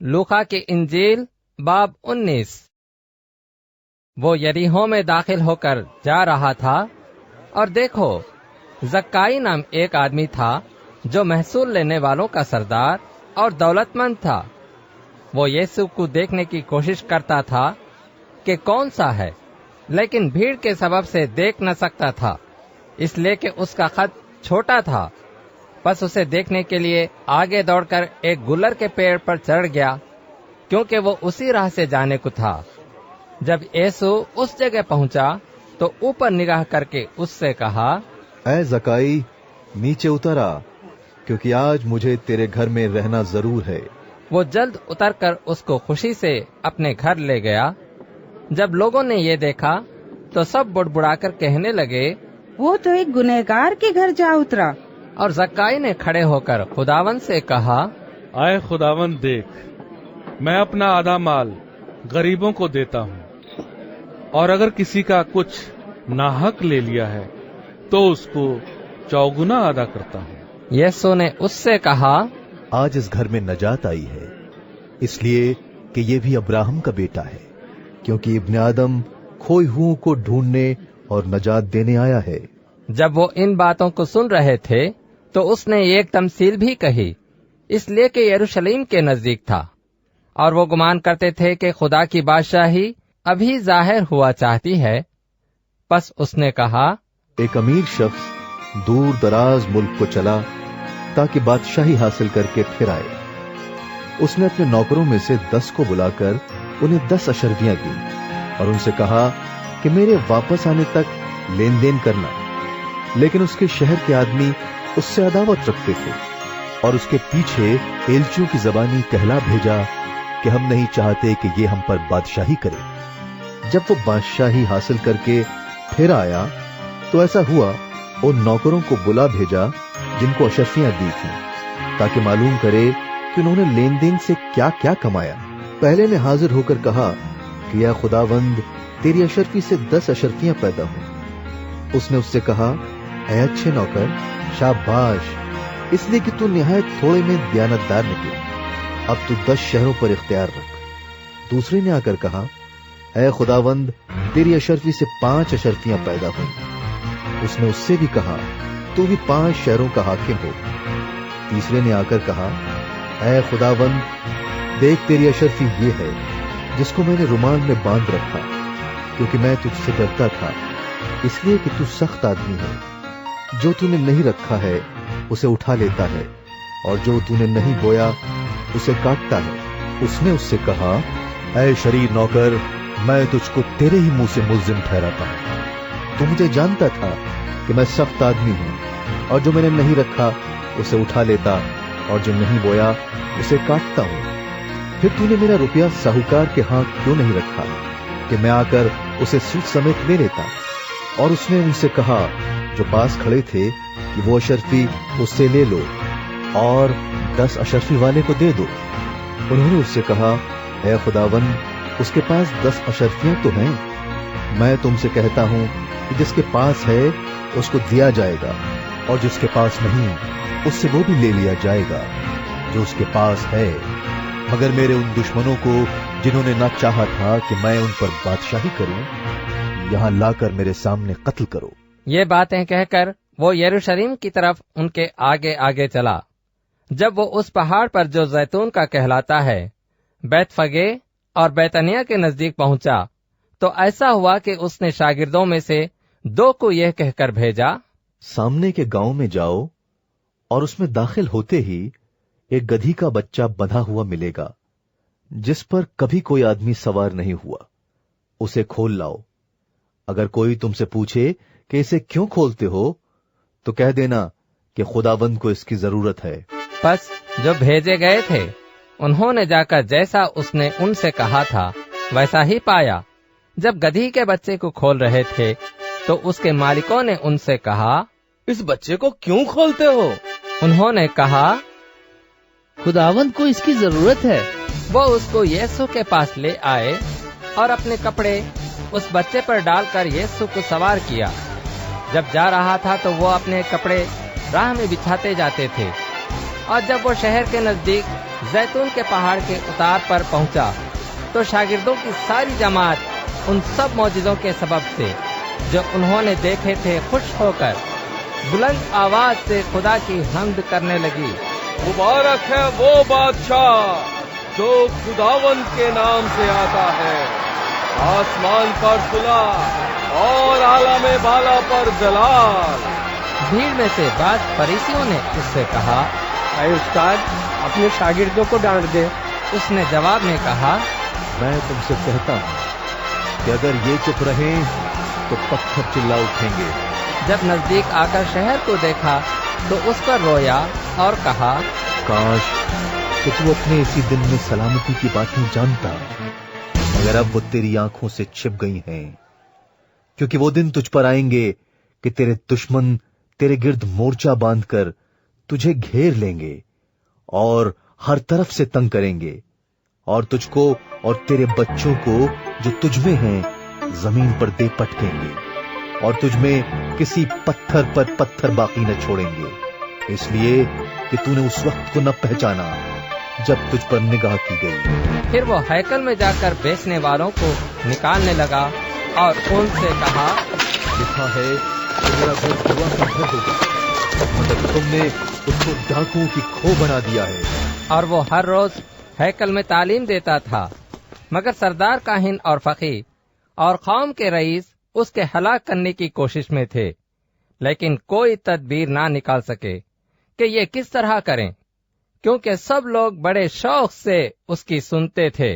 लूका की इंजील बाब 19। वो यरीहो में दाखिल होकर जा रहा था, और देखो, जक्काई नाम एक आदमी था जो महसूल लेने वालों का सरदार और दौलतमंद था। वो यीशु को देखने की कोशिश करता था कि कौन सा है, लेकिन भीड़ के सबब से देख न सकता था, इसलिए कि उसका कद छोटा था। बस उसे देखने के लिए आगे दौड़कर एक गुलर के पेड़ पर चढ़ गया, क्योंकि वो उसी राह से जाने को था। जब यीशु उस जगह पहुंचा तो ऊपर निगाह करके उससे कहा, ऐ जक्काई, नीचे उतर आ, क्योंकि आज मुझे तेरे घर में रहना जरूर है। वो जल्द उतरकर उसको खुशी से अपने घर ले गया। जब लोगों ने ये देखा तो सब बुड़बुड़ाकर कहने लगे, वो तो एक गुनहगार के घर जा उतरा। और जक्काई ने खड़े होकर खुदावन से कहा, आए खुदावन, देख, मैं अपना आधा माल गरीबों को देता हूँ, और अगर किसी का कुछ नाहक ले लिया है तो उसको चौगुना अदा करता हूँ। यीशु ने उससे कहा, आज इस घर में नजात आई है, इसलिए कि ये भी अब्राहम का बेटा है, क्योंकि इब्ने आदम खोई हुओं को ढूंढने और नजात देने आया है। जब वो इन बातों को सुन रहे थे तो उसने एक तमसील भी कही, इसलिए कि यरूशलेम के नजदीक था, और वो गुमान करते थे कि खुदा की बादशाही अभी जाहिर हुआ चाहती है। बस उसने कहा, एक अमीर शख्स दूर दराज मुल्क को चला ताकि बादशाही हासिल करके फिर आए। उसने अपने नौकरों में से 10 को बुलाकर उन्हें 10 अशर्फियां दी और उनसे कहा कि मेरे वापस आने तक लेन देन करना। लेकिन उसके शहर के आदमी उससे अदावत रखते थे और उसके पीछे एलचियों की जबानी कहला भेजा कि हम नहीं चाहते कि ये हम पर बादशाही करे। जब वो बादशाही हासिल करके फिर आया तो ऐसा हुआ, उन नौकरों को बुला भेजा जिनको अशर्फियां दी थी, ताकि मालूम करे कि उन्होंने लेन देन से क्या क्या कमाया। पहले ने हाजिर होकर कहा कि या खुदावंद, तेरी अशर्फी से 10 अशर्फियां पैदा हुई। उसने उससे कहा, ऐ अच्छे नौकर, शाबाश, इसलिए कि तू निहायत थोड़े में दयानतदार निकला, अब तू 10 शहरों पर इख्तियार रख। दूसरे ने आकर कहा, ऐ खुदावंद, तेरी अशर्फी से 5 अशर्फियां पैदा हुई। उसने उससे भी कहा, तू भी 5 शहरों का हाकिम हो। तीसरे ने आकर कहा, ऐ खुदावंद, देख, तेरी अशर्फी ये है जिसको मैंने रुमाल में बांध रखा, क्योंकि मैं तुझसे डरता था, इसलिए कि तू सख्त आदमी है। जो तूने नहीं रखा है उसे उठा लेता है, और जो तूने नहीं बोया उसे काटता है। उसने उससे कहा, ऐ शरीर नौकर, मैं तुझको तेरे ही मुंह से मुल्जिम ठहराता हूं। तू मुझे जानता था कि मैं सख्त आदमी हूं, और जो मैंने नहीं रखा उसे उठा लेता, और जो नहीं बोया उसे काटता हूं। फिर तूने मेरा रुपया साहूकार के हाथ क्यों नहीं रखा कि मैं आकर उसे सूद समेत ले लेता? और उसने उनसे कहा जो पास खड़े थे कि वो अशर्फी उससे ले लो और 10 अशर्फी वाले को दे दो। उन्होंने उससे कहा, ऐ खुदावन, उसके पास 10 अशर्फियां तो हैं। मैं तुमसे कहता हूं कि जिसके पास है उसको दिया जाएगा, और जिसके पास नहीं उससे वो भी ले लिया जाएगा जो उसके पास है। मगर मेरे उन दुश्मनों को जिन्होंने ना चाहा था कि मैं उन पर बादशाही करूं, यहां लाकर मेरे सामने कत्ल करो। ये बातें कहकर वो यरूशलेम की तरफ उनके आगे आगे चला। जब वो उस पहाड़ पर जो जैतून का कहलाता है, बैतफगे और बैतनिया के नजदीक पहुंचा, तो ऐसा हुआ कि उसने शागिर्दों में से 2 को यह कहकर भेजा, सामने के गांव में जाओ, और उसमें दाखिल होते ही एक गधी का बच्चा बंधा हुआ मिलेगा, जिस पर कभी कोई आदमी सवार नहीं हुआ। उसे खोल लाओ। अगर कोई तुमसे पूछे कि इसे क्यों खोलते हो, तो कह देना कि खुदावंद को इसकी जरूरत है। बस जो भेजे गए थे उन्होंने जाकर जैसा उसने उनसे कहा था वैसा ही पाया। जब गधी के बच्चे को खोल रहे थे तो उसके मालिकों ने उनसे कहा, इस बच्चे को क्यों खोलते हो? उन्होंने कहा, खुदावंद को इसकी जरूरत है। वो उसको यीशु के पास ले आए और अपने कपड़े उस बच्चे पर डालकर यीशु को सवार किया। जब जा रहा था तो वो अपने कपड़े राह में बिछाते जाते थे, और जब वो शहर के नजदीक زیتون کے پہاڑ کے اتار پر پہنچا تو شاگردوں کی ساری جماعت ان سب معجزوں کے سبب سے جو انہوں نے دیکھے تھے خوش ہو کر بلند آواز سے خدا کی حمد کرنے لگی۔ مبارک ہے وہ بادشاہ جو خداوند کے نام سے آتا ہے، آسمان پر صلح اور عالم بالا پر جلال۔ بھیڑ میں سے بعض فریسیوں نے اس سے کہا، اے استاد، اپنے شاگردوں کو ڈانٹ دے۔ اس نے جواب میں کہا، میں تم سے کہتا ہوں کہ اگر یہ چپ رہیں تو پتھر چلا اٹھیں گے۔ جب نزدیک آ کر شہر کو دیکھا تو اس پر رویا اور کہا، کاش کہ تو اپنے اسی دن میں سلامتی کی باتیں جانتا، مگر اب وہ تیری آنکھوں سے چھپ گئی ہیں، کیونکہ وہ دن تجھ پر آئیں گے کہ تیرے دشمن تیرے گرد مورچہ باندھ کر تجھے گھیر لیں گے اور ہر طرف سے تنگ کریں گے، اور تجھ کو اور تیرے بچوں کو جو تجھ میں ہیں زمین پر دے پٹکیں گے، اور تجھ میں کسی پتھر پر پتھر باقی نہ چھوڑیں گے، اس لیے کہ تو نے اس وقت کو نہ پہچانا جب تجھ پر نگاہ کی گئی۔ پھر وہ ہیکل میں جا کر بیچنے والوں کو نکالنے لگا اور ان سے کہا، لکھا ہے کہ میرا گھر خدا کا گھر ہوگا، مگر تم نے اس کو ڈاکوؤں کی کھو بنا دیا ہے۔ اور وہ ہر روز ہیکل میں تعلیم دیتا تھا، مگر سردار کاہن اور فقیہ اور قوم کے رئیس اس کے ہلاک کرنے کی کوشش میں تھے، لیکن کوئی تدبیر نہ نکال سکے کہ یہ کس طرح کریں، کیونکہ سب لوگ بڑے شوق سے اس کی سنتے تھے۔